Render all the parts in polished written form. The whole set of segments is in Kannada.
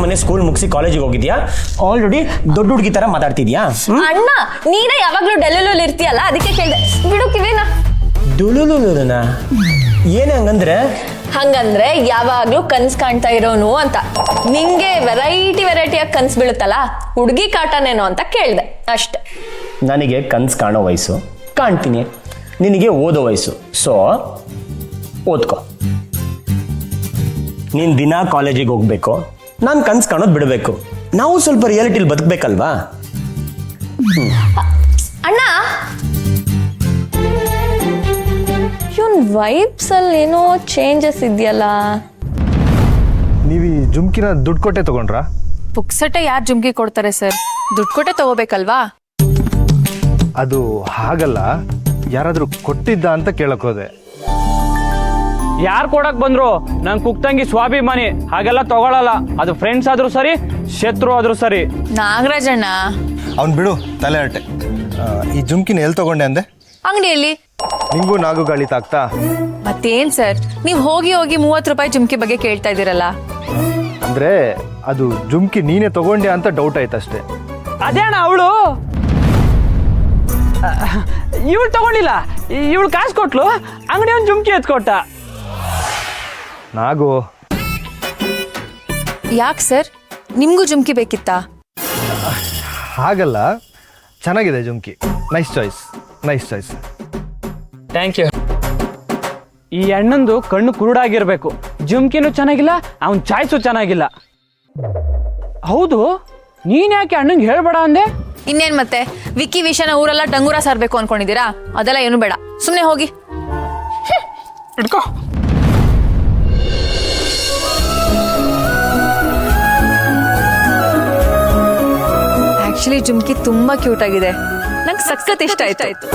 ಮೊನ್ನೆ ಸ್ಕೂಲ್ ಮುಗಿಸಿ ಕಾಲೇಜಿಗೆ ಹೋಗಿದ್ಯಾ? ಆಲ್ರೆಡಿ ದೊಡ್ಡ ಹುಡುಗಿ ತರ ಮಾತಾಡ್ತಿದ್ಯಾ? ಅಣ್ಣ ನೀನೇ ಯಾವಾಗ್ಲೂ ಡೆಲ್ಲಲ್ಲಿ ಇರ್ತೀಯಲ್ಲ, ಅದಕ್ಕೆ ಕೇಳ್ದೆ. ಬಿಡು ಕಿವಿನ. ದುಲುಲುಲುನ ಏನೇ ಹಂಗಂದ್ರೆ ಯಾವಾಗ್ಲೂ ಕನ್ಸ್ ಕಾಣ್ತಾ ಇರೋನು ಅಂತ. ನಿಂಗೆ ವೆರೈಟಿಯಾಗಿ ಕನ್ಸ್ ಬೀಳುತ್ತಲ್ಲ, ಹುಡುಗಿ ಕಾಟನೇನೋ ಅಂತ ಕೇಳ್ದೆ ಅಷ್ಟೆ. ನನಗೆ ಕನ್ಸ್ ಕಾಣೋ ವಯಸ್ಸು, ಕಾಣ್ತೀನಿ. ನಿನಗೆ ಓದೋ ವಯಸ್ಸು, ಸೊ ಓದ್ಕೋ. ನೀನು ದಿನ ಕಾಲೇಜಿಗೆ ಹೋಗ್ಬೇಕು, ನಾನು ಕನ್ಸ್ ಕಾಣೋದು ಬಿಡಬೇಕು. ನಾವು ಸ್ವಲ್ಪ ರಿಯಾಲಿಟಿಲಿ ಬದುಕಬೇಕಲ್ವಾ? ಅಣ್ಣ ಇವನ್ ವೈಬ್ಸ್ ಅಲ್ಲಿ ಏನೋ ಚೇಂಜಸ್ ಇದೆಯಲ್ಲ. ನೀವು ಈ ಜುಮ್ಕಿನ ದುಡ್ಡು ಕೊಟ್ಟೆ ತಗೊಂಡ್ರಾ? ಪುಕ್ಸಟೆ ಯಾರು ಜುಮ್ಕಿ ಕೊಡ್ತಾರೆ ಸರ್? ದುಡ್ಡು ಕೊಟ್ಟೆ ತಗೋಬೇಕಲ್ವಾ? ಅದು ಹಾಗಲ್ಲ, ಯಾರಾದ್ರೂ ಕೊಟ್ಟಿದ್ದ ಅಂತ ಕೇಳಕ್ ಹೋದೆ. ಯಾರು ಕೊಡಕ್ ಬಂದ್ರು ನಂಗೆ ಕುಕ್ತಂಗಿ ಸ್ವಾಭಿಮಾನಿ, ಹಾಗೆಲ್ಲ ತಗೊಳಲ್ಲ. ಅದು ಫ್ರೆಂಡ್ಸ್ ಆದ್ರೂ ಸರಿ, ಶತ್ರು ಆದ್ರೂ ಸರಿ. ನಾಗರಾಜಣ್ಣ ಅವ್ನು ಬಿಡು, ತಲೆ ಹರಟೆ. ಈ ಜುಮ್ಕಿನ ಎಲ್ಲಿ ತಗೊಂಡೆ ಅಂದೆ? ಅಂಗಡಿಯಲ್ಲಿ. ನಿಂಗೂ ನಾಗು ಗಾಳಿ ತಾಕ್ತಾ? ಮತ್ತೇನ್ ಸರ್, ನೀವು ಹೋಗಿ 30 ರೂಪಾಯಿ ಜುಮ್ಕಿ ಬಗ್ಗೆ ಕೇಳ್ತಾ ಇದ್ದೀರಲ್ಲ? ಅಂದ್ರೆ ಅದು ಜುಮ್ಕಿ ನೀನೇ ತಗೊಂಡೆ ಅಂತ ಡೌಟ್ ಆಯ್ತಷ್ಟೇ. ಅದೇ ಅಣ್ಣ, ಅವಳು ಇವಳು ತಗೊಂಡಿಲ್ಲ, ಇವಳು ಕಾಸು ಕೊಟ್ಲು, ಅಂಗಡಿ ಒಂದು ಜುಮ್ಕಿ ಎತ್ಕೊಟ್ಟ. ನಾಗು ಯಾಕೆ ಸರ್, ನಿಮ್ಗೂ ಜುಮ್ಕಿ ಬೇಕಿತ್ತಾ? ಹಾಗಲ್ಲ, ಚೆನ್ನಾಗಿದೆ ಜುಮ್ಕಿ. Nice choice. Thank you. ಈ ಅಣ್ಣಂದು ಕಣ್ಣು ಕುರುಡಾಗಿರ್ಬೇಕು. ಜುಮ್ಕಿನೂ ಚೆನ್ನಾಗಿಲ್ಲ, ಅವನ ಚಾಯ್ಸು ಚೆನ್ನಾಗಿಲ್ಲ. ಹೌದು, ನೀನ್ ಯಾಕೆ ಅಣ್ಣಂಗೆ ಹೇಳ್ಬೇಡ ಅಂದೆ? ಇನ್ನೇನ್ ಮತ್ತೆ, ವಿಕ್ಕಿ ವಿಷಯನ ಊರೆಲ್ಲ ಡಂಗೂರ ಸಾರ್ಬೇಕು ಅನ್ಕೊಂಡಿದ್ದೀರಾ? ಅದೆಲ್ಲ ಏನು ಬೇಡ, ಸುಮ್ಮನೆ ಹೋಗಿ. ಇಟ್ಕೋ. ಆಕ್ಚುಲಿ ಜುಮ್ಕಿ ತುಂಬಾ ಕ್ಯೂಟ್ ಆಗಿದೆ, ನಂಗೆ ಸಖತ್ ಇಷ್ಟ ಆಯ್ತು.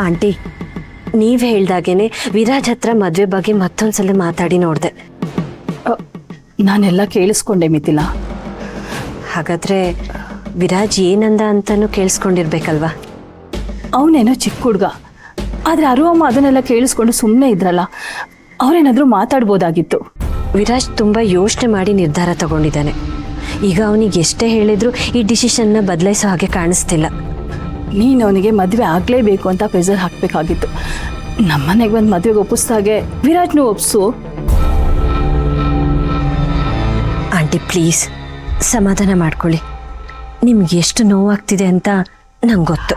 ಆಂಟಿ, ನೀವು ಹೇಳ್ದಾಗೇನೆ ವಿರಾಜ್ ಹತ್ರ ಮದುವೆ ಬಗ್ಗೆ ಮತ್ತೊಂದ್ಸಲ ಮಾತಾಡಿ ನೋಡಿದೆ. ನಾನೆಲ್ಲ ಕೇಳಿಸ್ಕೊಂಡೆ ಮಿಥಿಲಾ. ಹಾಗಾದ್ರೆ ವಿರಾಜ್ ಏನಂದ ಅಂತಾನು ಕೇಳಿಸ್ಕೊಂಡಿರ್ಬೇಕಲ್ವಾ? ಅವನೇನೋ ಚಿಕ್ಕ ಹುಡುಗ, ಆದರೆ ಅಮ್ಮ ಅದನ್ನೆಲ್ಲ ಕೇಳಿಸ್ಕೊಂಡು ಸುಮ್ಮನೆ ಇದ್ರಲ್ಲ, ಅವರೇನಾದರೂ ಮಾತಾಡ್ಬೋದಾಗಿತ್ತು. ವಿರಾಜ್ ತುಂಬ ಯೋಚನೆ ಮಾಡಿ ನಿರ್ಧಾರ ತಗೊಂಡಿದ್ದಾನೆ. ಈಗ ಅವನಿಗೆ ಎಷ್ಟೇ ಹೇಳಿದ್ರು ಈ ಡಿಸಿಷನ್ನ ಬದಲಾಯಿಸೋ ಹಾಗೆ ಕಾಣಿಸ್ತಿಲ್ಲ. ನೀನು ಅವನಿಗೆ ಮದುವೆ ಆಗಲೇಬೇಕು ಅಂತ ಪ್ರೆಸರ್ ಹಾಕಬೇಕಾಗಿತ್ತು. ನಮ್ಮನೆಗೆ ಬಂದು ಮದುವೆಗೆ ಒಪ್ಪಿಸ್ದಾಗೆ ವಿರಾಜ್ನೂ ಒಪ್ಸು. ಆಂಟಿ ಪ್ಲೀಸ್ ಸಮಾಧಾನ ಮಾಡ್ಕೊಳ್ಳಿ. ನಿಮ್ಗೆ ಎಷ್ಟು ನೋವಾಗ್ತಿದೆ ಅಂತ ನಂಗೆ ಗೊತ್ತು.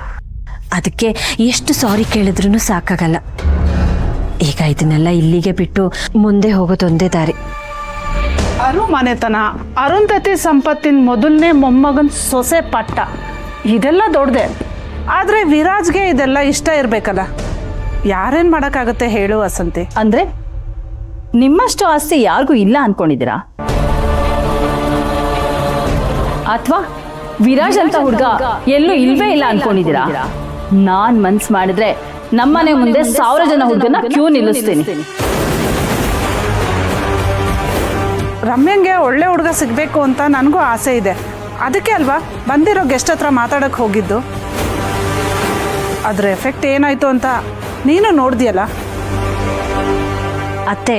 ಅದಕ್ಕೆ ಎಷ್ಟು ಸಾರಿ ಕೇಳಿದ್ರೂ ಸಾಕಾಗಲ್ಲ. ಈಗ ಇದನ್ನೆಲ್ಲ ಇಲ್ಲಿಗೆ ಬಿಟ್ಟು ಮುಂದೆ ಹೋಗೋದೊಂದೇ ದಾರಿ. ಅರು ಮನೆತನ, ಅರುಂಧತಿ ಸಂಪತ್ತಿನ ಮೊದಲನೇ ಮೊಮ್ಮಗನ ಸೊಸೆ ಪಟ್ಟ, ಇದೆಲ್ಲ ದೊಡ್ಡದೆ. ಆದರೆ ವಿರಾಜ್ಗೆ ಇದೆಲ್ಲ ಇಷ್ಟ ಇರಬೇಕಲ್ಲ, ಯಾರೇನು ಮಾಡೋಕ್ಕಾಗುತ್ತೆ ಹೇಳು ವಸಂತಿ? ಅಂದರೆ ನಿಮ್ಮಷ್ಟು ಆಸ್ತಿ ಯಾರಿಗೂ ಇಲ್ಲ ಅನ್ಕೊಂಡಿದ್ದೀರಾ? ಅಥವಾ ವಿರಾಜ್ ಅಂತ ಹುಡುಗ ಎಲ್ಲೂ ಇಲ್ವೇ ಇಲ್ಲ ಅನ್ಕೊಂಡಿದ್ದೀರಾ? ನಾನ್ ಮನ್ಸ್ ಮಾಡಿದ್ರೆ ನಮ್ಮನೆ ಮುಂದೆ 1000 ಜನ ಹುಡುಗನ ಕ್ಯೂ ನಿಲ್ಲಿಸ್ತೀನಿ. ರಮ್ಯಂಗೆ ಒಳ್ಳೆ ಹುಡುಗ ಸಿಗಬೇಕು ಅಂತ ನನಗೂ ಆಸೆ ಇದೆ. ಅದಕ್ಕೆ ಅಲ್ವಾ ಬಂದಿರೋ ಗೆಸ್ಟ್ ಹತ್ರ ಮಾತಾಡೋಕ್ಕೆ ಹೋಗಿದ್ದು. ಅದರ ಎಫೆಕ್ಟ್ ಏನಾಯ್ತು ಅಂತ ನೀನು ನೋಡ್ದಿಯಲ್ಲ. ಅತ್ತೆ,